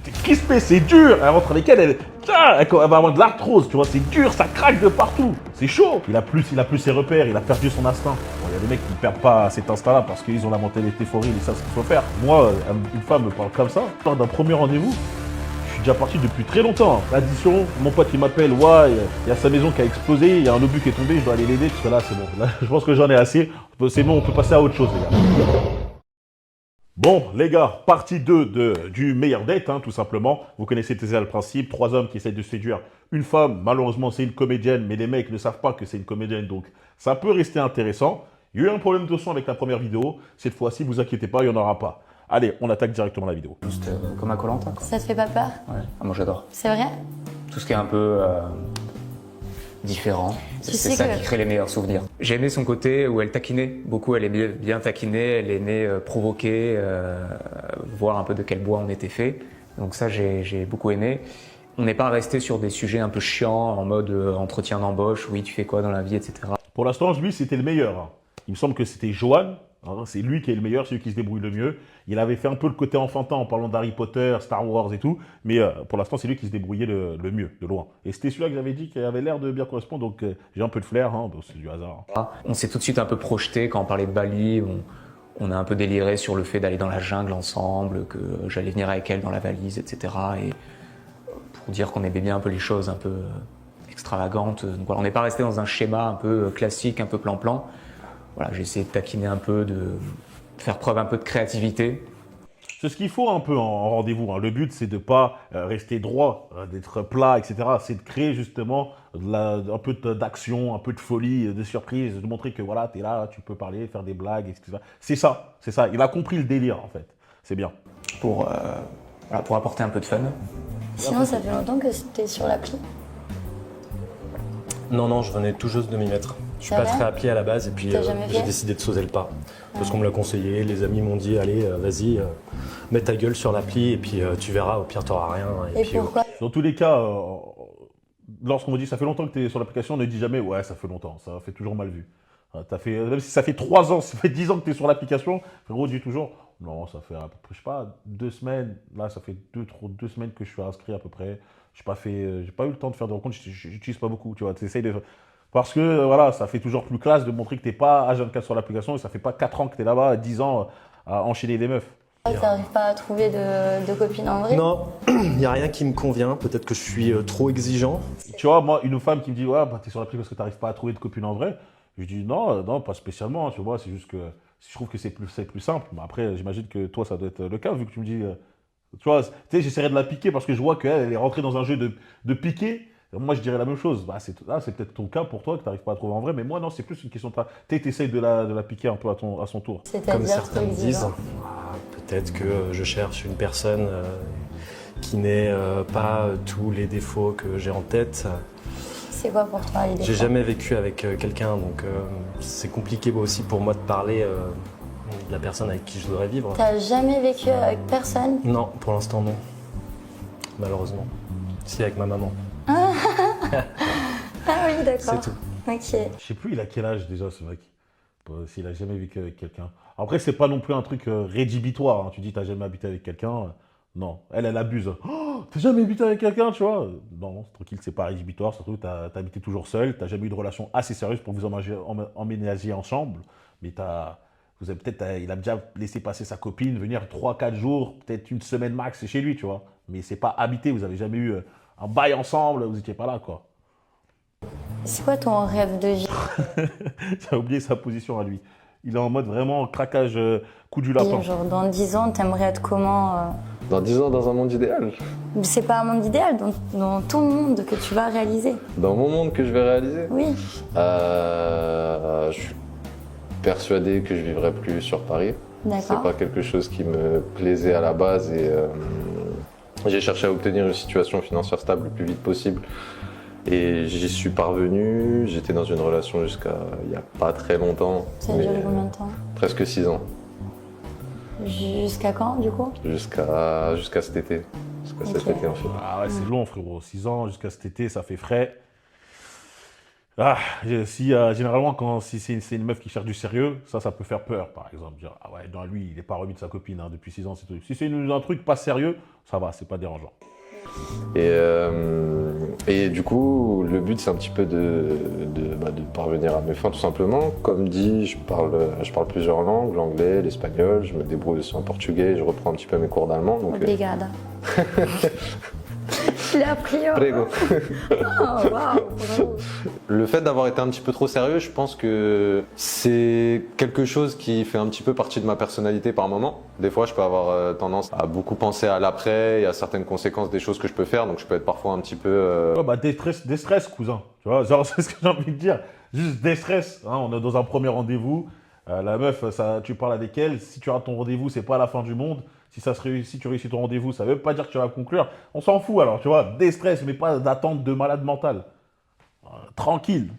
T'es crispé, c'est dur. Elle rentre avec elle va avoir de l'arthrose, tu vois, c'est dur, ça craque de partout. C'est chaud. Il a plus ses repères, il a perdu son instinct. Bon, il y a des mecs qui ne perdent pas cet instinct-là parce qu'ils ont la mentalité fourrie, ils savent ce qu'il faut faire. Moi, une femme me parle comme ça, lors d'un premier rendez-vous. Je suis déjà parti depuis très longtemps. L'addition, mon pote il m'appelle, ouais, il y a sa maison qui a explosé, il y a un obus qui est tombé, je dois aller l'aider, parce que là c'est bon. Là, je pense que j'en ai assez. C'est bon, on peut passer à autre chose, les gars. Bon, les gars, partie 2 du meilleur date, hein, tout simplement. Vous connaissez déjà le principe, 3 hommes qui essayent de séduire une femme. Malheureusement, c'est une comédienne, mais les mecs ne savent pas que c'est une comédienne, donc ça peut rester intéressant. Il y a eu un problème de son avec la première vidéo. Cette fois-ci, vous inquiétez pas, il n'y en aura pas. Allez, on attaque directement la vidéo. Juste comme un Koh-Lanta, quoi. Ça te fait pas peur? Ouais. Ah, moi j'adore. C'est vrai? Tout ce qui est un peu différent, Tu c'est sais ça que- qui crée les meilleurs souvenirs. J'ai aimé son côté où elle taquinait beaucoup, elle aimait bien taquiner, elle aimait provoquer, voir un peu de quel bois on était fait. Donc ça j'ai beaucoup aimé. On n'est pas resté sur des sujets un peu chiants en mode entretien d'embauche, oui tu fais quoi dans la vie, etc. Pour l'instant, lui, c'était le meilleur, hein. Il me semble que c'était Johan. Hein, c'est lui qui est le meilleur, celui qui se débrouille le mieux. Il avait fait un peu le côté enfantin en parlant d'Harry Potter, Star Wars et tout. Mais pour l'instant, c'est lui qui se débrouillait le mieux, de loin. Et c'était celui-là que j'avais dit qu'il avait l'air de bien correspondre. Donc j'ai un peu de flair, hein, bon, c'est du hasard. On s'est tout de suite un peu projeté quand on parlait de Bali. On a un peu déliré sur le fait d'aller dans la jungle ensemble, que j'allais venir avec elle dans la valise, etc. Et pour dire qu'on aimait bien un peu les choses un peu extravagantes. Donc voilà, on n'est pas resté dans un schéma un peu classique, un peu plan-plan. Voilà, j'ai essayé de taquiner un peu, de faire preuve un peu de créativité. C'est ce qu'il faut un peu en rendez-vous, hein. Le but, c'est de ne pas rester droit, d'être plat, etc. C'est de créer justement un peu d'action, un peu de folie, de surprise, de montrer que voilà, tu es là, tu peux parler, faire des blagues, etc. C'est ça, c'est ça. Il a compris le délire, en fait. C'est bien. Pour apporter un peu de fun. Sinon, ça fait longtemps que t'es sur l'appli. Non, non, je venais tout juste de m'y mettre. Je suis C'est pas vrai très appli à la base et puis T'as jamais j'ai fait décidé de sauter le pas. Parce qu'on me l'a conseillé, les amis m'ont dit allez, vas-y, mets ta gueule sur l'appli et puis tu verras, au pire t'auras rien. Et puis, pourquoi? Dans tous les cas, lorsqu'on me dit ça fait longtemps que tu es sur l'application, ne dis jamais ouais, ça fait longtemps. Ça fait toujours mal vu. Même si ça fait 3 ans, ça fait 10 ans que tu es sur l'application, frérot, dis toujours non, ça fait à peu près, je sais pas, 2 semaines. Là, ça fait 2 semaines que je suis inscrit à peu près. J'ai pas eu le temps de faire de rencontres, j'utilise pas beaucoup, tu vois. T'essayes de. Parce que voilà, ça fait toujours plus classe de montrer que t'es pas H24 sur l'application et ça fait pas 4 ans que tu es là-bas, 10 ans à enchaîner des meufs. T'arrives pas à trouver de copine en vrai? Non, il n'y a rien qui me convient. Peut-être que je suis trop exigeant. Tu vois, moi, une femme qui me dit ouais, bah, t'es sur l'appli parce que t'arrives pas à trouver de copine en vrai, je dis non, non, pas spécialement, hein, tu vois, c'est juste que je trouve que c'est plus simple. Mais après, j'imagine que toi, ça doit être le cas vu que tu me dis. Tu vois, tu sais, j'essaierai de la piquer parce que je vois qu'elle elle est rentrée dans un jeu de piquer. Moi, je dirais la même chose. Bah, c'est peut-être ton cas pour toi que tu n'arrives pas à trouver en vrai. Mais moi, non, c'est plus une question de. Tu essayes de la piquer un peu à son tour. Comme C'est-à-dire certains trop me disent, exigeant. peut-être que je cherche une personne qui n'ait pas tous les défauts que j'ai en tête. C'est quoi pour toi les J'ai défauts? jamais vécu avec quelqu'un, donc c'est compliqué aussi pour moi de parler de la personne avec qui je voudrais vivre. T'as jamais vécu avec personne? Non, pour l'instant non. Malheureusement. Si, avec ma maman. Ah oui, d'accord. C'est tout. Ok. Je sais plus, il a quel âge déjà, ce mec. S'il a jamais vécu avec quelqu'un. Après, c'est pas non plus un truc rédhibitoire, hein. Tu dis, t'as jamais habité avec quelqu'un. Non, elle abuse. Oh, t'as jamais habité avec quelqu'un, tu vois? Non, tranquille, c'est pas rédhibitoire. Surtout, t'as habité toujours seul. T'as jamais eu de relation assez sérieuse pour vous emménager ensemble. Mais vous avez il a déjà laissé passer sa copine, venir 3-4 jours, peut-être une semaine max chez lui, tu vois. Mais c'est pas habité, vous avez jamais eu un bail ensemble, vous étiez pas là, quoi. C'est quoi ton rêve de vie? J'ai oublié sa position à lui. Il est en mode vraiment craquage, coup du lapin. Genre, dans 10 ans, t'aimerais être comment? Dans 10 ans, dans un monde idéal. C'est pas un monde idéal, dans ton monde que tu vas réaliser. Dans mon monde que je vais réaliser, Oui. je suis persuadé que je vivrai plus sur Paris. C'est D'accord. pas quelque chose qui me plaisait à la base et j'ai cherché à obtenir une situation financière stable le plus vite possible. Et j'y suis parvenu. J'étais dans une relation jusqu'à il n'y a pas très longtemps. Ça a mais duré combien de temps? presque 6 ans. Jusqu'à quand, du coup? Jusqu'à cet été. Jusqu'à cet Ok. été en fait. Ah ouais, c'est long, frérot. 6 ans jusqu'à cet été, ça fait frais. Ah, généralement, si c'est une meuf qui cherche du sérieux, ça peut faire peur, par exemple. Dire, ah ouais, non, lui, il n'est pas remis de sa copine depuis 6 ans. Si c'est un truc pas sérieux, ça va, c'est pas dérangeant. Et du coup, le but, c'est un petit peu de parvenir à mes fins, tout simplement. Comme dit, je parle plusieurs langues, l'anglais, l'espagnol, je me débrouille aussi en portugais, je reprends un petit peu mes cours d'allemand. Obrigada. Je l'ai appris. Prego. Oh, waouh, bravo. Le fait d'avoir été un petit peu trop sérieux, je pense que c'est quelque chose qui fait un petit peu partie de ma personnalité par moment. Des fois, je peux avoir tendance à beaucoup penser à l'après et à certaines conséquences des choses que je peux faire, donc je peux être parfois un petit peu... Ouais, bah, déstress, cousin. Tu vois, genre, c'est ce que j'ai envie de dire. Juste déstress. Hein, on est dans un premier rendez-vous. La meuf, tu parles avec elle. Si tu rates ton rendez-vous, c'est pas la fin du monde. Si tu réussis ton rendez-vous, ça veut pas dire que tu vas conclure. On s'en fout alors, tu vois. Déstress, mais pas d'attente de malade mental. Tranquille.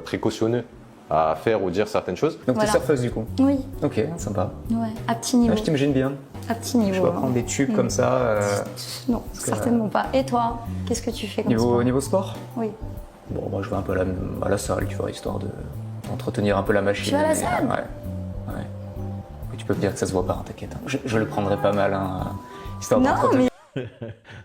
précautionneux à faire ou dire certaines choses. Donc Voilà. t'es surfeuse du coup. Oui, Ok, sympa. ouais, à petit niveau. Ah, je t'imagine bien. À petit niveau. Je vais hein. prendre des tubes comme ça. Non, certainement pas. Et toi, qu'est-ce que tu fais comme Niveau, sport niveau sport Oui. Bon, moi je vais un peu à la salle, tu vois, histoire d'entretenir un peu la machine. Tu vas à la mais, salle Ouais. Et tu peux me dire que ça se voit pas, hein, t'inquiète. Hein. Je le prendrai pas mal, hein, histoire Non, d'entretenir. mais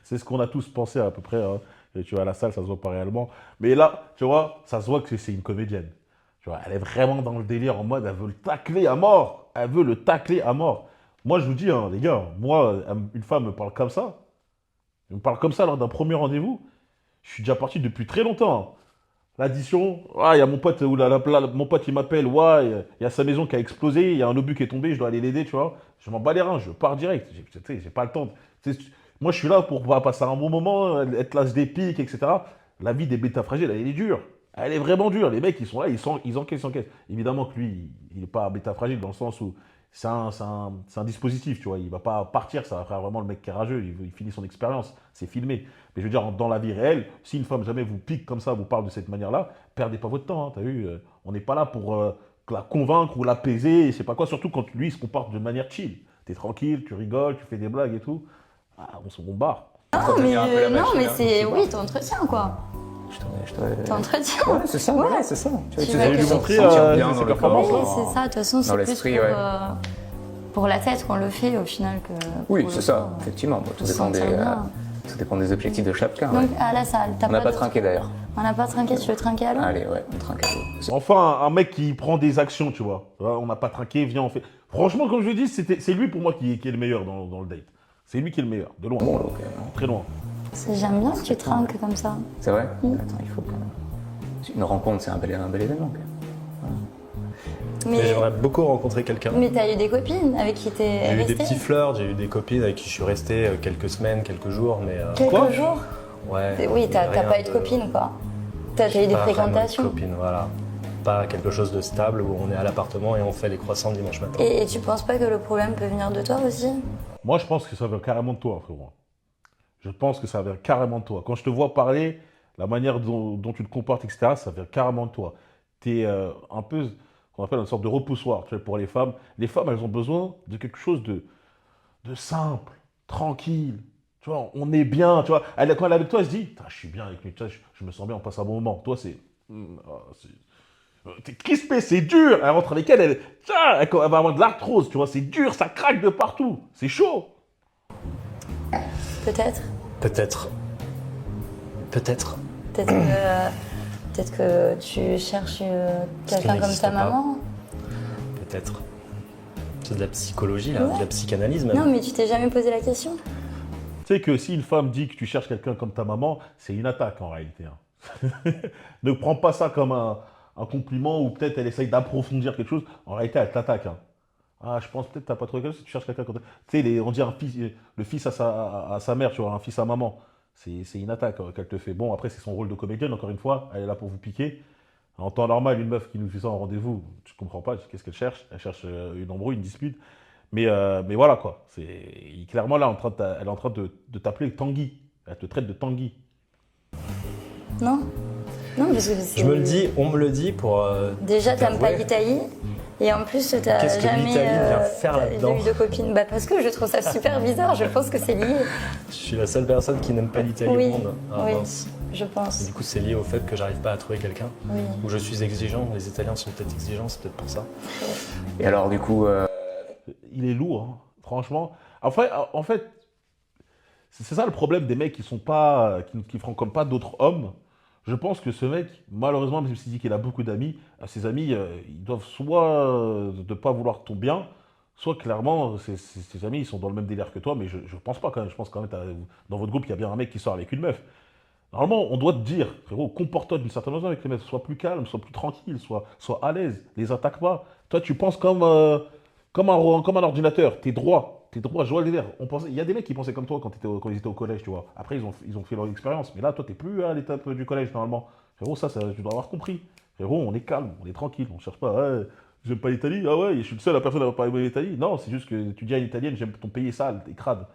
C'est ce qu'on a tous pensé à peu près. Hein. Et tu vas à la salle, ça se voit pas réellement. Mais là, tu vois, ça se voit que c'est une comédienne. Tu vois, elle est vraiment dans le délire en mode, elle veut le tacler à mort. Elle veut le tacler à mort. Moi, je vous dis, hein, les gars, moi, une femme me parle comme ça. Elle me parle comme ça lors d'un premier rendez-vous. Je suis déjà parti depuis très longtemps. Hein. L'addition, il y a mon pote, mon pote il m'appelle, il y a sa maison qui a explosé, il y a un obus qui est tombé, je dois aller l'aider, tu vois. Je m'en bats les reins, je pars direct. J'ai pas le temps. Moi, je suis là pour passer un bon moment, être là, des pics, etc. La vie des bêtas fragiles, elle est dure. Elle est vraiment dure. Les mecs, ils sont là, ils encaissent. Évidemment que lui, il n'est pas bêta fragile dans le sens où c'est un dispositif, tu vois. Il ne va pas partir, ça va faire vraiment le mec qui est rageux. Il finit son expérience, c'est filmé. Mais je veux dire, dans la vie réelle, si une femme jamais vous pique comme ça, vous parle de cette manière-là, perdez pas votre temps. Hein, t'as vu, on n'est pas là pour la convaincre ou l'apaiser, et c'est pas quoi. Surtout quand lui, il se comporte de manière chill. T'es tranquille, tu rigoles, tu fais des blagues et tout. On barre. non, Entretenir un peu la mais, non, machine, mais hein, c'est. je sais Oui, t'entretiens quoi. T'entretiens. Ouais, c'est ça, ouais, c'est ça. Tu Tu vas vas lui montrer, sentir bien ses dans le performances, corps. Oui, c'est ça. De toute façon, c'est plus l'esprit, pour, ouais. pour la tête qu'on le fait au final que. Oui, pour c'est le ça, corps. effectivement. Bon, Faut se sentir bien. tout dépend des objectifs de chacun. Donc Ouais. à la salle, t'as On n'a pas de- trinqué d'ailleurs. On n'a pas trinqué, tu veux trinquer à l'eau Allez, ouais, on trinque à l'eau. Enfin, un mec qui prend des actions, tu vois. On n'a pas trinqué, viens, on fait. Franchement, comme je l'ai dit, c'est lui pour moi qui est le meilleur dans le date. C'est lui qui est le meilleur, de loin. Bon, ok. Très loin. J'aime bien que tu trinques comme ça. C'est vrai Attends, il faut que... Une rencontre, c'est un bel événement. Quand même. Mais j'aimerais beaucoup rencontrer quelqu'un. Mais t'as eu des copines avec qui t'es J'ai eu resté des petits flirts, j'ai eu des copines avec qui je suis resté quelques semaines, quelques jours, mais Quelques jours ouais. Oui, t'as rien pas eu de copine quoi. T'as eu des Pas vraiment de fréquentations. copine, voilà. Pas quelque chose de stable où on est à l'appartement et on fait les croissants dimanche matin. Et tu penses pas que le problème peut venir de toi aussi? Moi, je pense que ça vient carrément de toi, frérot. Je pense que ça vient carrément de toi. Quand je te vois parler, la manière dont tu te comportes, etc., ça vient carrément de toi. Tu es un peu, ce qu'on appelle une sorte de repoussoir, tu vois, pour les femmes. Les femmes, elles ont besoin de quelque chose de simple, tranquille. Tu vois, on est bien, tu vois. Quand elle est avec toi, elle se dit, je suis bien avec lui, tu vois, je me sens bien, on passe un bon moment. Toi, t'es crispé, c'est dur. Elle rentre avec elle va avoir de l'arthrose, tu vois, c'est dur, ça craque de partout. C'est chaud. Peut-être. Peut-être. Peut-être. Peut-être que tu cherches quelqu'un comme n'existe ta pas. maman. Peut-être. C'est de la psychologie, là, Ouais. de la psychanalyse même. Non, mais tu t'es jamais posé la question? Tu sais que si une femme dit que tu cherches quelqu'un comme ta maman, c'est une attaque en réalité. Hein. Ne prends pas ça comme un compliment ou peut-être elle essaye d'approfondir quelque chose. En réalité, elle t'attaque. Hein. Je pense peut-être que tu n'as pas trouvé quelque chose si tu cherches quelqu'un comme ta... Tu sais, on dit le fils à sa mère, tu vois, un fils à maman. C'est une attaque qu'elle te fait. Bon, après, c'est son rôle de comédienne, encore une fois. Elle est là pour vous piquer. En temps normal, une meuf qui nous fait ça en rendez-vous, tu ne comprends pas qu'est-ce qu'elle cherche. Elle cherche une embrouille, une dispute. Mais voilà quoi. Clairement là, elle est en train de t'appeler Tanguy. Elle te traite de Tanguy. Non? Non, parce que c'est... Je me le dis, on me le dit pour. Déjà, t'aimes pas t'avouer. l'Italie. Et en plus, t'as Qu'est-ce que jamais l'Italie vient faire là-dedans eu de copine. Bah, parce que je trouve ça super bizarre. Je pense que c'est lié. Je suis la seule personne qui n'aime pas l'Italie Oui, au monde. Ah, oui. mince. je Et pense. du coup, c'est lié au fait que j'arrive pas à trouver quelqu'un. Oui. Ou je suis exigeant. Les Italiens sont peut-être exigeants, c'est peut-être pour ça. Et alors, du coup, Il est lourd, hein, franchement. En fait, c'est ça le problème des mecs qui sont pas, qui feront comme pas d'autres hommes. Je pense que ce mec, malheureusement, même s'il dit qu'il a beaucoup d'amis, ses amis, ils doivent soit ne pas vouloir ton bien, soit clairement, ses amis, ils sont dans le même délire que toi, mais je pense pas quand même. Je pense quand même, dans votre groupe, il y a bien un mec qui sort avec une meuf. Normalement, on doit te dire, frérot, comporte-toi d'une certaine façon avec les mecs, sois plus calme, sois plus tranquille, sois à l'aise, les attaque pas. Toi, tu penses comme un ordinateur, t'es droit, je vois le délire. Il y a des mecs qui pensaient comme toi quand ils étaient au collège, tu vois. Après, ils ont fait leur expérience, mais là, toi, t'es plus à l'étape du collège, normalement. Frérot, ça, tu dois avoir compris. Frérot, on est calme, on est tranquille, on cherche pas, ouais, j'aime pas l'Italie, ah ouais, je suis le seul à personne à pas aimer l'Italie. Non, c'est juste que tu dis à une Italienne, j'aime ton pays sale, t'es crade.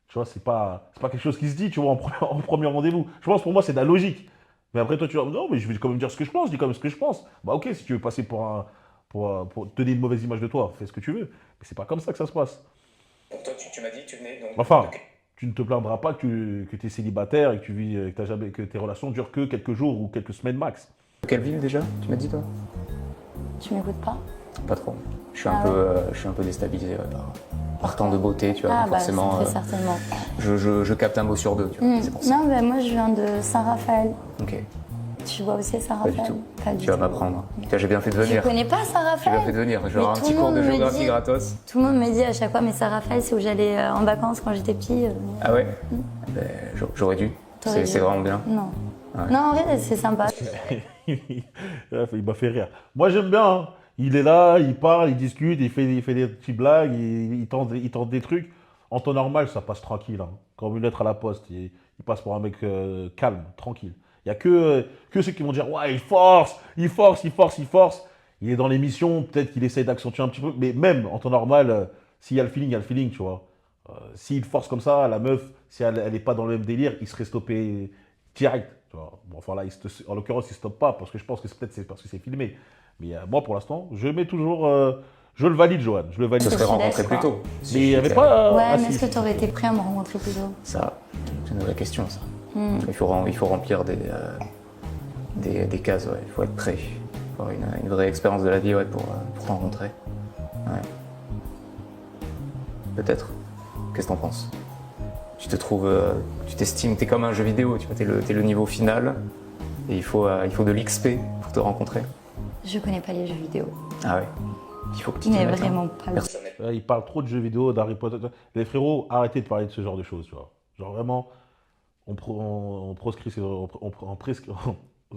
Tu vois, c'est pas quelque chose qui se dit, tu vois, en premier rendez-vous. Je pense, pour moi, c'est de la logique. Mais après, toi, tu vas me dire, non, mais je vais quand même dire ce que je pense, je dis quand même ce que je pense. Bah, ok, si tu veux passer pour te donner une mauvaise image de toi, fais ce que tu veux. Mais c'est pas comme ça que ça se passe. donc toi, tu m'as dit que tu venais donc. Enfin, tu ne te plaindras pas que tu es célibataire et que, que tes relations durent que quelques jours ou quelques semaines max. De quelle ville déjà, tu m'as dit, toi? Tu m'écoutes pas? Pas trop. Je suis Ah un peu déstabilisé par tant de beauté, tu vois. Ah donc bah forcément, très certainement. je capte un mot sur deux, tu vois. C'est pour ça. Non, bah, moi je viens de Saint-Raphaël. Ok, Tu vois aussi pas Saint-Raphaël? du tout. Pas du Tu vas tout. m'apprendre. J'ai bien fait de Tu venir. connais pas J'ai bien fait Saint-Raphaël? de venir. Mais J'aurai un tout petit le cours de monde me géographie dit- gratos. Tout le monde me dit à chaque fois, mais Saint-Raphaël, c'est où j'allais en vacances quand j'étais petit. Ah ouais Ben, j'aurais dû. T'aurais C'est dû. vraiment bien. Non. Ouais. Non, en vrai, c'est sympa. Il m'a fait rire. Moi, j'aime bien, hein. Il est là, il parle, il discute, il fait des petites blagues, il tente des trucs. En temps normal, ça passe tranquille, hein. Quand une lettre à la poste, il passe pour un mec calme, tranquille. Il n'y a que ceux qui vont dire, ouais, il force, il force, il force, il force. Il est dans l'émission, peut-être qu'il essaye d'accentuer un petit peu, mais même en temps normal, s'il y a le feeling, il y a le feeling, tu vois. S'il force comme ça, la meuf, si elle n'est pas dans le même délire, il serait stoppé direct. Tu vois. Bon, enfin là, en l'occurrence, il ne stoppe pas, parce que je pense que c'est parce que c'est filmé. Mais moi, pour l'instant, je mets toujours. Je le valide, Johan. Je le valide. Ce serait Fidèle, rencontré quoi. plus tôt. Mais il n'y avait pas. Ouais, ah, mais si, est-ce que si. tu aurais été prêt à me rencontrer plus tôt? Ça, c'est une vraie question, ça. Il faut remplir des cases, ouais. Il faut être prêt. Il faut avoir une vraie expérience de la vie, ouais, pour te rencontrer. Ouais. Peut-être. Qu'est-ce que t'en penses? Tu te trouves, tu t'estimes, t'es comme un jeu vidéo, tu vois, t'es le niveau final, et il faut de l'XP pour te rencontrer. Je connais pas les jeux vidéo. Ah ouais. Il faut que tu t'y Mais mettes, hein. vraiment pas. Personne. Il parle trop de jeux vidéo, d'Harry Potter. Les frérots, arrêtez de parler de ce genre de choses, tu vois. Genre vraiment, on proscrit,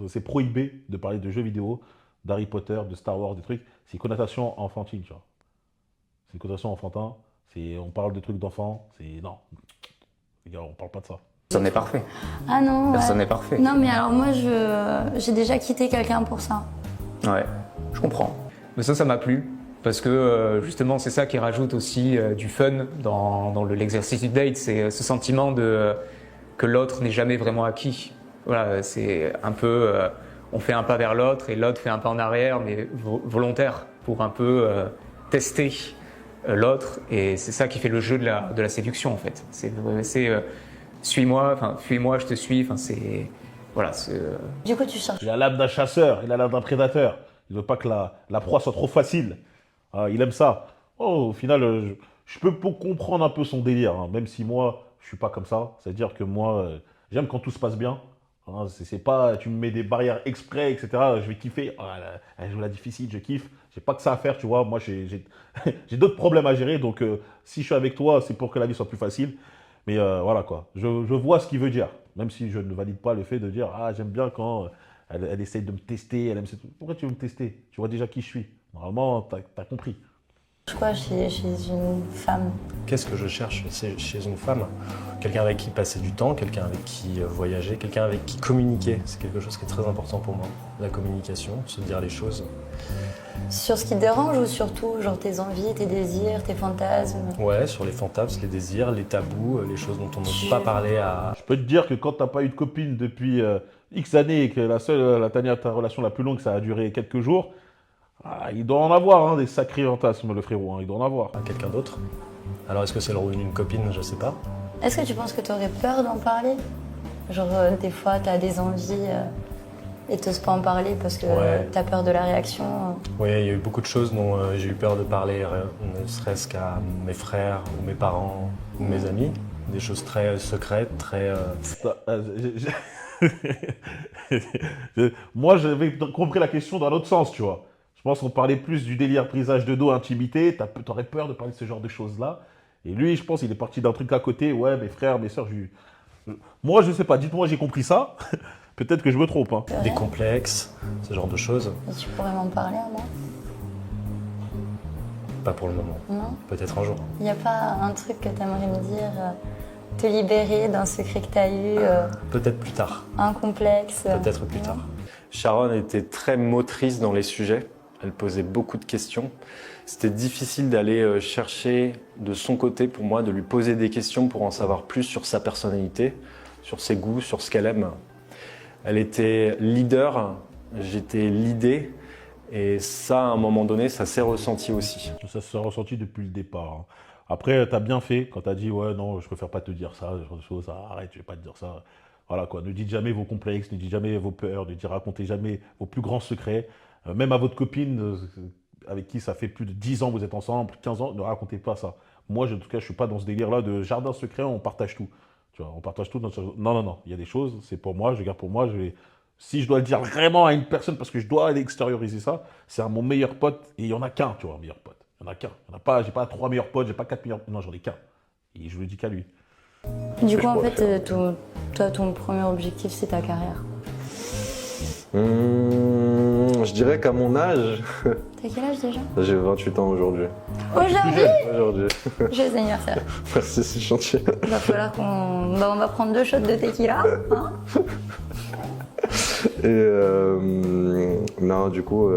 c'est prohibé de parler de jeux vidéo, d'Harry Potter, de Star Wars, des trucs. C'est une connotation enfantine, tu vois. C'est une connotation enfantin. On parle de trucs d'enfants. Non. Les gars, on parle pas de ça. Personne n'est parfait. Ah non. Ouais. Personne n'est parfait. Non, mais alors moi, j'ai déjà quitté quelqu'un pour ça. Ouais, je comprends. Mais ça m'a plu. Parce que justement, c'est ça qui rajoute aussi du fun dans l'exercice du date. C'est ce sentiment que l'autre n'est jamais vraiment acquis. Voilà, c'est un peu. On fait un pas vers l'autre et l'autre fait un pas en arrière, mais volontaire, pour un peu tester l'autre. Et c'est ça qui fait le jeu de la séduction, en fait. C'est suis-moi, je te suis. C'est. Voilà, Du coup, tu cherches. Il a l'âme d'un chasseur, il a l'âme d'un prédateur. Il veut pas que la proie soit trop facile. Il aime ça. Oh, au final, je peux comprendre un peu son délire, hein, même si moi, je suis pas comme ça. C'est-à-dire que moi, j'aime quand tout se passe bien. Hein, c'est pas, tu me mets des barrières exprès, etc. Je vais kiffer. Oh, elle joue la difficile, je kiffe. J'ai pas que ça à faire, tu vois. Moi, j'ai d'autres problèmes à gérer. Donc, si je suis avec toi, c'est pour que la vie soit plus facile. Mais voilà quoi. Je vois ce qu'il veut dire. Même si je ne valide pas le fait de dire ah, j'aime bien quand elle essaye de me tester. Elle aime Pourquoi tu veux me tester? Tu vois déjà qui je suis. Normalement, t'as compris. Quoi chez une femme? Qu'est-ce que je cherche chez une femme? Quelqu'un avec qui passer du temps, quelqu'un avec qui voyager, quelqu'un avec qui communiquer. C'est quelque chose qui est très important pour moi. La communication, se dire les choses. Sur ce qui te dérange ou surtout, genre tes envies, tes désirs, tes fantasmes? Ouais, sur les fantasmes, les désirs, les tabous, les choses dont on n'ose pas parler à... Je peux te dire que quand t'as pas eu de copine depuis X années et que ta relation la plus longue, ça a duré quelques jours, il doit en avoir hein, des sacrés fantasmes, le frérot. Hein, il doit en avoir. à quelqu'un d'autre. Alors est-ce que c'est le rôle d'une copine? Je sais pas. Est-ce que tu penses que tu aurais peur d'en parler? Genre, des fois, t'as des envies et t'oses pas en parler parce que Ouais. t'as peur de la réaction. Oui, il y a eu beaucoup de choses dont j'ai eu peur de parler, ne serait-ce qu'à mes frères ou mes parents ou mes amis. Des choses très secrètes, très... Moi, j'avais compris la question dans l'autre sens, tu vois. Je pense qu'on parlait plus du délire prisage de dos, intimité. T'aurais peur de parler de ce genre de choses-là. Et lui, je pense, il est parti d'un truc à côté. Ouais, mes frères, mes soeurs, moi, je sais pas. Dites-moi, j'ai compris ça. Peut-être que je me trompe. Hein. des complexes, ce genre de choses. Et tu pourrais m'en parler à moi? Pas pour le moment. Non? Peut-être un jour. Il n'y a pas un truc que t'aimerais me dire, te libérer d'un secret que t'as eu, Peut-être plus tard. un complexe? Peut-être plus non? tard. Sharon était très motrice dans les sujets. Elle posait beaucoup de questions. C'était difficile d'aller chercher de son côté pour moi, de lui poser des questions pour en savoir plus sur sa personnalité, sur ses goûts, sur ce qu'elle aime. Elle était leader, j'étais leadé. Et ça, à un moment donné, ça s'est ressenti aussi. Ça s'est ressenti depuis le départ. Hein. Après, t'as bien fait quand t'as dit ouais, non, je préfère pas te dire ça, ce genre de choses. Arrête, je vais pas te dire ça. Voilà quoi. Ne dites jamais vos complexes, ne dites jamais vos peurs, racontez jamais vos plus grands secrets. Même à votre copine avec qui ça fait plus de 10 ans que vous êtes ensemble, 15 ans, ne racontez pas ça. Moi, en tout cas, je suis pas dans ce délire-là de jardin secret, on partage tout. Tu vois, on partage tout. Non, non, non. Il y a des choses, c'est pour moi, je garde pour moi. Si je dois le dire vraiment à une personne parce que je dois aller extérioriser ça, c'est à mon meilleur pote et il y en a qu'un, tu vois, un meilleur pote. Il y en a qu'un. Il y en a pas, j'ai pas 3 meilleurs potes, j'ai pas 4 meilleurs. Non, j'en ai qu'un. Et je le dis qu'à lui. Du coup, je en pourrais fait, toi, ton premier objectif, c'est ta carrière. Je dirais qu'à mon âge, T'as quel âge déjà? j'ai 28 ans aujourd'hui. Aujourd'hui? Aujourd'hui. Joyeux anniversaire. Merci, c'est gentil. Il va falloir qu'on... Bah, on va prendre 2 shots de tequila. Hein. Et non, du coup,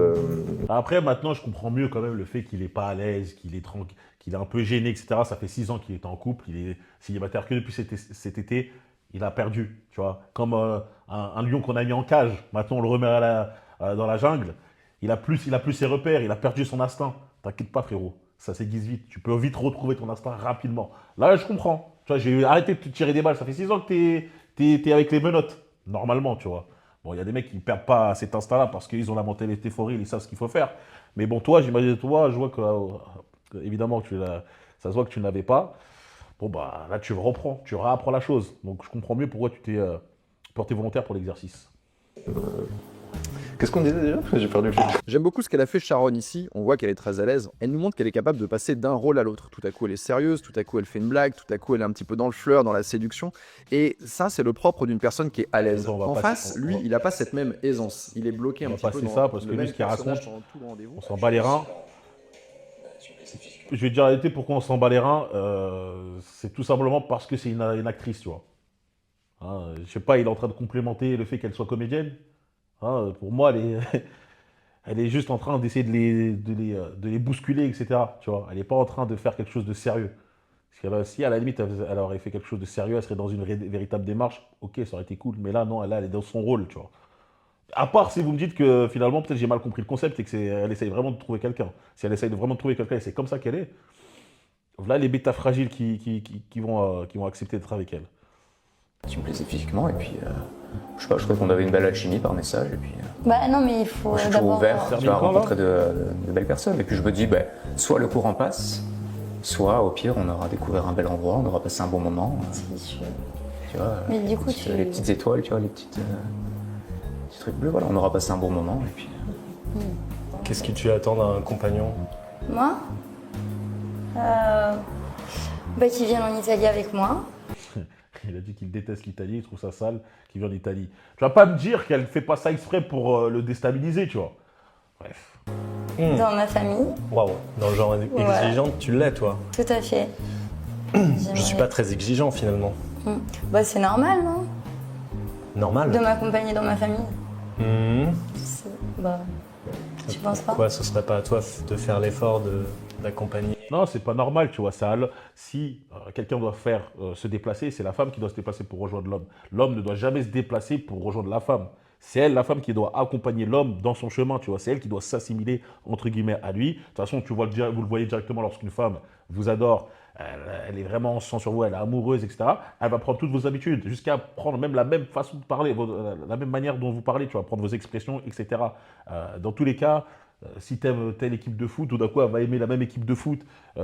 Après, maintenant, je comprends mieux quand même le fait qu'il est pas à l'aise, qu'il est tranquille, qu'il est un peu gêné, etc. Ça fait 6 ans qu'il est en couple. Il est célibataire que depuis cet été. Il a perdu, tu vois. Comme un lion qu'on a mis en cage. Maintenant, on le remet dans la jungle. Il a plus ses repères. Il a perdu son instinct. T'inquiète pas, frérot. Ça s'aiguise vite. Tu peux vite retrouver ton instinct rapidement. Là, je comprends. Tu vois, j'ai arrêté de te tirer des balles. Ça fait 6 ans que t'es avec les menottes. Normalement, tu vois. Bon, il y a des mecs qui ne perdent pas cet instinct-là parce qu'ils ont la mentalité forile, ils savent ce qu'il faut faire. Mais bon, toi, j'imagine, toi, je vois que, évidemment, ça se voit que tu ne l'avais pas. Bon, bah là, tu reprends, tu réapprends la chose. Donc, je comprends mieux pourquoi tu t'es porté volontaire pour l'exercice. qu'est-ce qu'on disait déjà? J'ai perdu le fil. J'aime beaucoup ce qu'elle a fait Sharon ici, on voit qu'elle est très à l'aise. Elle nous montre qu'elle est capable de passer d'un rôle à l'autre. Tout à coup elle est sérieuse, tout à coup elle fait une blague, tout à coup elle est un petit peu dans le flirt, dans la séduction. Et ça c'est le propre d'une personne qui est à l'aise. On va En passer- face, lui, il n'a pas cette même aisance. Il est bloqué On un va petit peu passer dans ça parce le que lui, même ce qu'il personnage raconte, pendant tout le rendez-vous. On s'en bat les reins. Je vais te dire la vérité pourquoi on s'en bat les reins. C'est tout simplement parce que c'est une actrice, tu vois. Hein, je sais pas, il est en train de complémenter le fait qu'elle soit comédienne. Hein, pour moi, elle est juste en train d'essayer de les bousculer, etc. Tu vois, elle n'est pas en train de faire quelque chose de sérieux. Si à la limite elle aurait fait quelque chose de sérieux, elle serait dans une véritable démarche, ok, ça aurait été cool. Mais là, non, elle est dans son rôle, tu vois. À part si vous me dites que finalement, peut-être j'ai mal compris le concept et qu'elle essaye vraiment de trouver quelqu'un. Si elle essaye de vraiment trouver quelqu'un et c'est comme ça qu'elle est, voilà les bêtas fragiles qui vont accepter d'être avec elle. Tu me plaisais physiquement et puis je sais pas, je trouvais qu'on avait une belle alchimie par message et puis Bah non, mais il faut moi, je suis toujours d'abord... ouvert tu termine vois, à quand, là rencontrer de belles personnes et puis je me dis soit le courant passe, soit au pire on aura découvert un bel endroit, on aura passé un bon moment, C'est sûr. tu vois. Mais du coup, les petites étoiles, tu vois, les petits trucs bleus, voilà, on aura passé un bon moment et puis Qu'est-ce que tu attends d'un compagnon? Moi Qu'il vienne en Italie avec moi. Il a dit qu'il déteste l'Italie, il trouve ça sale, qu'il vient d'Italie. Tu vas pas me dire qu'elle fait pas ça exprès pour le déstabiliser, tu vois. Bref. Dans ma famille. Waouh, dans le genre Voilà. exigeante, tu l'es toi. Tout à fait. Je suis pas très exigeant finalement. Bah c'est normal, non? Normal. De m'accompagner dans ma famille. Mhm. Bah... Tu penses pas? Pourquoi ce serait pas à toi de faire l'effort d'accompagner? Non, c'est pas normal, tu vois. Si quelqu'un doit se déplacer, c'est la femme qui doit se déplacer pour rejoindre l'homme. L'homme ne doit jamais se déplacer pour rejoindre la femme. C'est elle, la femme, qui doit accompagner l'homme dans son chemin, tu vois. C'est elle qui doit s'assimiler, entre guillemets, à lui. De toute façon, vous le voyez directement lorsqu'une femme vous adore, elle est vraiment en sang sur vous, elle est amoureuse, etc., elle va prendre toutes vos habitudes, jusqu'à prendre même la même façon de parler, la même manière dont vous parlez, tu vas prendre vos expressions, etc. Dans tous les cas, si tu aimes telle équipe de foot, tout d'un coup, elle va aimer la même équipe de foot.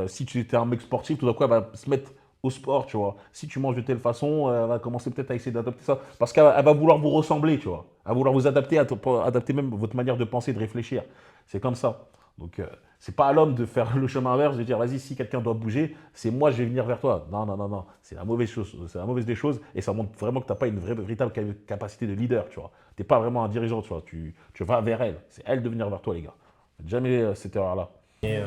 Si tu étais un mec sportif, tout d'un coup, elle va se mettre au sport, tu vois. Si tu manges de telle façon, elle va commencer peut-être à essayer d'adapter ça. Parce qu'elle va vouloir vous ressembler, tu vois. Elle va vouloir vous adapter, adapter même votre manière de penser, de réfléchir. C'est comme ça. Donc, c'est pas à l'homme de faire le chemin inverse, de dire, vas-y, si quelqu'un doit bouger, c'est moi, je vais venir vers toi. Non, non, non, non. C'est la mauvaise chose. C'est la mauvaise des choses. Et ça montre vraiment que tu n'as pas une véritable capacité de leader, tu vois. Tu n'es pas vraiment un dirigeant, tu vois. Tu vas vers elle. C'est elle de venir vers toi, les gars. Faites jamais cette erreur-là. Et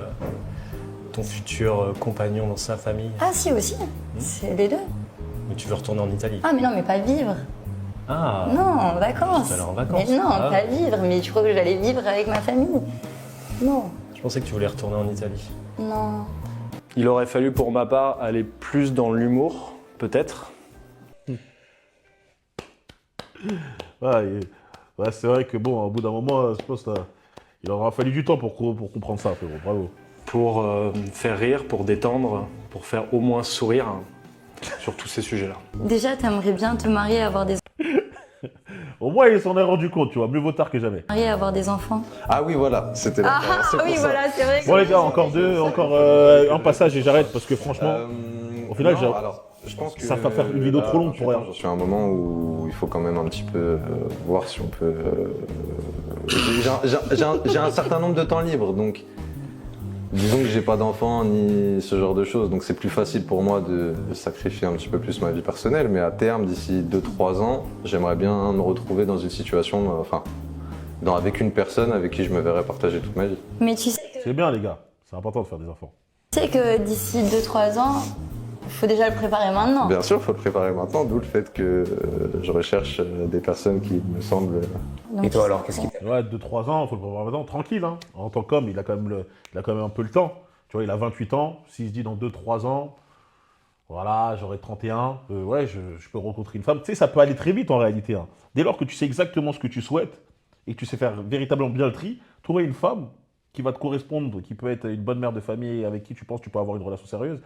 ton futur compagnon dans sa famille, Ah si aussi, c'est les deux. mais tu veux retourner en Italie? Ah mais non, mais pas vivre. Ah, Non, en vacances. aller en vacances. Mais non, Ah. pas vivre. Mais tu crois que j'allais vivre avec ma famille? Non, je pensais que tu voulais retourner en Italie. non. Il aurait fallu pour ma part aller plus dans l'humour, peut-être. Ouais, ouais, c'est vrai que bon, au bout d'un moment, je pense il aura fallu du temps pour comprendre ça, frérot. Bravo. Pour faire rire, pour détendre, pour faire au moins sourire sur tous ces sujets-là. Déjà, t'aimerais bien te marier, avoir des Au moins, il s'en est rendu compte, tu vois. Mieux vaut tard que jamais. marier, avoir des enfants. Ah oui, voilà, c'était la Ah c'est pour oui, ça. voilà, c'est vrai. Bon, les gars, encore un passage et j'arrête parce que franchement, au final, non, alors, je pense que ça va faire une vidéo trop longue pour rien. Je suis à un moment où il faut quand même un petit peu voir si on peut. J'ai un certain nombre de temps libre, donc disons que j'ai pas d'enfant ni ce genre de choses, donc c'est plus facile pour moi de sacrifier un petit peu plus ma vie personnelle. Mais à terme, d'ici 2-3 ans, j'aimerais bien me retrouver dans une situation, avec une personne avec qui je me verrais partager toute ma vie. Mais tu sais C'est bien, les gars. C'est important de faire des enfants. que d'ici 2-3 ans, il faut déjà le préparer maintenant. Bien sûr, il faut le préparer maintenant, d'où le fait que je recherche des personnes qui me semblent. Donc, Et toi alors, qu'est-ce qui Ouais, 2-3 ans, il faut le préparer maintenant, tranquille. Hein. En tant qu'homme, il a quand même un peu le temps. Tu vois, il a 28 ans. S'il se dit dans 2-3 ans, voilà, j'aurai 31, ouais, je peux rencontrer une femme. Tu sais, ça peut aller très vite en réalité. Hein. Dès lors que tu sais exactement ce que tu souhaites et que tu sais faire véritablement bien le tri, trouver une femme qui va te correspondre, qui peut être une bonne mère de famille avec qui tu penses que tu peux avoir une relation sérieuse,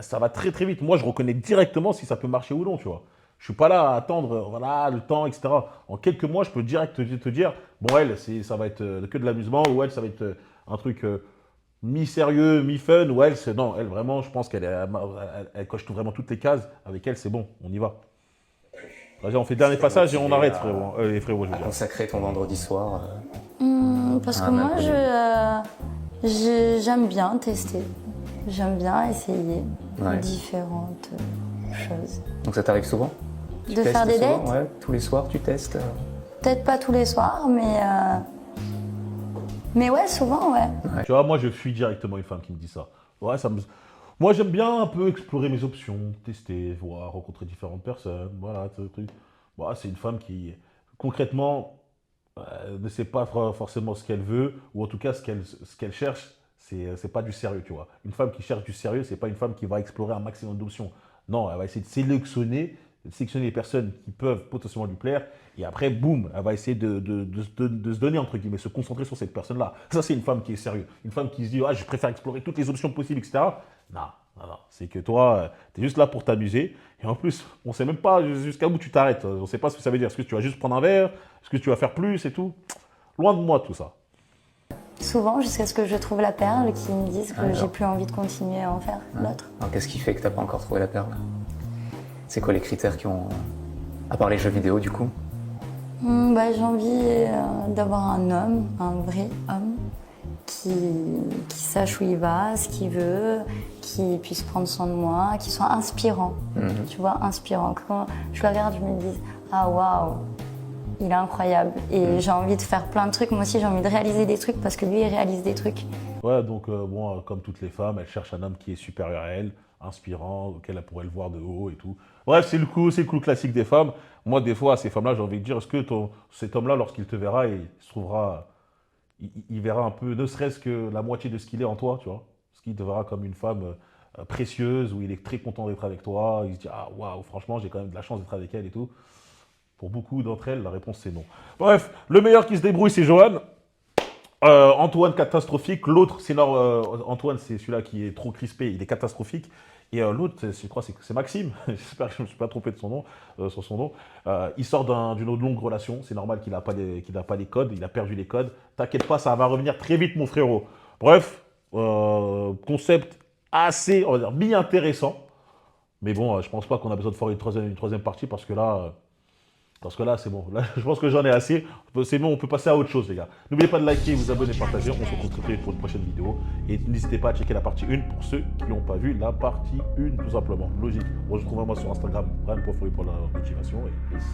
ça va très très vite. Moi, je reconnais directement si ça peut marcher ou non, tu vois. Je suis pas là à attendre, voilà, le temps, etc. En quelques mois, je peux direct te dire, bon, elle, ça va être que de l'amusement, ou elle, ça va être un truc mi-sérieux, mi-fun, ou elle, non, elle, vraiment, je pense elle coche vraiment toutes les cases. Avec elle, c'est bon, on y va. Vas-y, on fait le dernier passage et on arrête, frérot. Frérot, je veux dire. consacrer ton vendredi soir parce que un moi, inconnu. j'aime bien tester. J'aime bien essayer Ouais. différentes choses. Donc ça t'arrive souvent? Tu De faire testes des souvent? dates? Ouais, tous les soirs tu testes. Peut-être pas tous les soirs, mais ouais, souvent, ouais. Tu vois, moi, je fuis directement une femme qui me dit ça. Ouais, moi, j'aime bien un peu explorer mes options, tester, voir, rencontrer différentes personnes. Voilà, ce truc. Voilà, c'est une femme qui, concrètement, ne sait pas forcément ce qu'elle veut, ou en tout cas, ce qu'elle cherche, c'est pas du sérieux, tu vois. Une femme qui cherche du sérieux, c'est pas une femme qui va explorer un maximum d'options. Non, elle va essayer de sélectionner les personnes qui peuvent potentiellement lui plaire, et après, boum, elle va essayer de se donner, entre guillemets, se concentrer sur cette personne-là. Ça, c'est une femme qui est sérieuse. Une femme qui se dit, ah, je préfère explorer toutes les options possibles, etc. Non, non, non. C'est que toi, tu es juste là pour t'amuser. Et en plus, on ne sait même pas jusqu'à où tu t'arrêtes. On ne sait pas ce que ça veut dire. Est-ce que tu vas juste prendre un verre? Est-ce que tu vas faire plus et tout? Loin de moi, tout ça. Souvent, jusqu'à ce que je trouve la perle, qui me disent que Ah, j'ai alors. plus envie de continuer à en faire d'autres. Alors qu'est-ce qui fait que t'as pas encore trouvé la perle? C'est quoi les critères qui ont... À part les jeux vidéo du coup? J'ai envie d'avoir un homme, un vrai homme, qui sache où il va, ce qu'il veut, qui puisse prendre soin de moi, qui soit inspirant. Tu vois, inspirant. Quand je le regarde, je me dis, ah waouh, il est incroyable. Et j'ai envie de faire plein de trucs. Moi aussi, j'ai envie de réaliser des trucs parce que lui, il réalise des trucs. Ouais, donc, bon, comme toutes les femmes, elle cherche un homme qui est supérieur à elle, inspirant, auquel elle pourrait le voir de haut et tout. Bref, c'est le coup classique des femmes. Moi, des fois, à ces femmes-là, j'ai envie de dire, est-ce que cet homme-là, lorsqu'il te verra, il verra un peu, ne serait-ce que la moitié de ce qu'il est en toi, tu vois? Parce qu'il te verra comme une femme précieuse, où il est très content d'être avec toi. Il se dit, ah, waouh, franchement, j'ai quand même de la chance d'être avec elle et tout. Pour beaucoup d'entre elles, la réponse, c'est non. Bref, le meilleur qui se débrouille, c'est Johan. Antoine, catastrophique. L'autre, Antoine, c'est celui-là qui est trop crispé, il est catastrophique. Et l'autre, je crois, c'est Maxime. J'espère que je ne me suis pas trompé de son nom, sur son nom. Il sort d'une longue relation. C'est normal qu'il n'a pas les codes. Il a perdu les codes. T'inquiète pas, ça va revenir très vite, mon frérot. Bref, concept assez, on va dire, mi-intéressant. Mais bon, je pense pas qu'on a besoin de faire une troisième partie parce que là, c'est bon. Là, je pense que j'en ai assez. C'est bon, on peut passer à autre chose, les gars. N'oubliez pas de liker, vous abonner, partager. On se retrouve très vite pour une prochaine vidéo. Et n'hésitez pas à checker la partie 1 pour ceux qui n'ont pas vu la partie 1, tout simplement. Logique. Retrouvez-moi sur Instagram, Brian.Foury pour la motivation. Et peace.